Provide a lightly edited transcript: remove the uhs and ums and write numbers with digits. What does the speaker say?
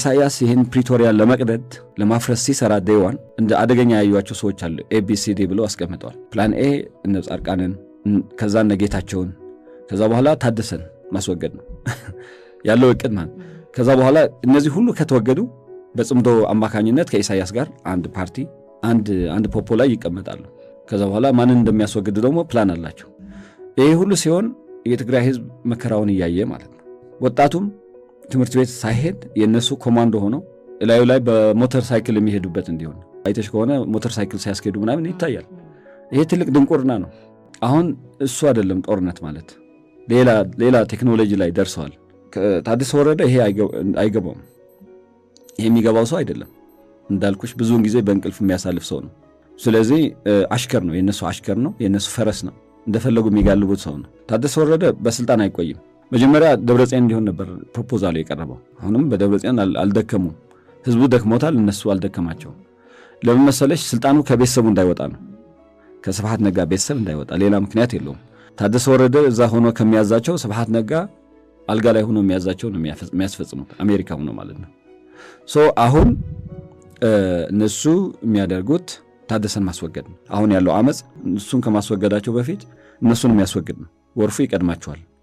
ኢሳያስ ይህን ፕሪቶሪያ ለመቅደድ ለማፍረስ ሲሰራ ዴዋን እንደ አደገኛ ያዩዋቸው ሰዎች አሉ። ኤቢሲዲ ብለው አስቀምጠዋል። ፕላን ኤ እነ ጻድቃንን ከዛ እነ ጌታቸውን ከዛ በኋላ ታደሰን ማስወገድ ነው ያለው እቅድ ማለት። ከዛ በኋላ እነዚህ ሁሉ ከተወገዱ በጽምዶ አማካኝነት ከኢሳያስ ጋር አንድ ፓርቲ አንድ ፖፖ ላይ ይቀመጣሉ። ከዛ በኋላ ማንን እንደሚያስወግድ ደግሞ ፕላን አላቸው። ይሄ ሁሉ ሲሆን የትግራይ ህዝብ መከራውን እያየ ማለት ነው። ወጣቱም ትምህርት ቤት ሳይሄድ የነሱ ኮማንዶ ሆኖ ላዩ ላይ በሞተር ሳይክል የሚሄዱበት እንዲሆን አይተሽ ከሆነ ሞተር ሳይክል ሲያስኬዱ ምናምን ይታያል። ይሄ ትልቅ ድንቁርና ነው። አሁን እሱ አይደለም ጦርነት ማለት ሌላ ቴክኖሎጂ ላይ ደርሰዋል። ታደሰ ወረደ ይሄ አይገባውም። ይሄ የሚገባው ሰው አይደለም። እንዳልኩሽ ብዙውን ጊዜ በእንቅልፍ የሚያሳልፍ ሰው ነው። ስለዚህ አሽከር ነው፣ የነሱ አሽከር ነው፣ የነሱ ፈረስ ነው፣ እንደፈለጉ የሚጋልቡት ሰው ነው። ታደሰ ወረደ በስልጣን አይቆይም። መጀመሪያ ደብረጽዮን እንዲሆን ነበር ፕሮፖዛሉ የቀረበው። አሁንም በደብረጽዮን አልደከሙም። ህዝቡ ደክሞታል፣ እነሱ አልደከማቸውም። ለምን መሰለሽ? ስልጣኑ ከቤተሰቡ እንዳይወጣ ነው። ከስብሐት ነጋ ቤተሰብ እንዳይወጣ፣ ሌላ ምክንያት የለውም። ታደሰ ወረደ እዛ ሆኖ ከሚያዛቸው ስብሐት ነጋ አልጋ ላይ ሆኖ የሚያዛቸው ነው የሚያስፈጽሙት፣ አሜሪካ ሆኖ ማለት ነው። አሁን እነሱ የሚያደርጉት ታደሰን ማስወገድ ነው። አሁን ያለው አመጽ እሱን ከማስወገዳቸው በፊት እነሱን የሚያስወግድ ነው። ወርፉ ይቀድማቸዋል።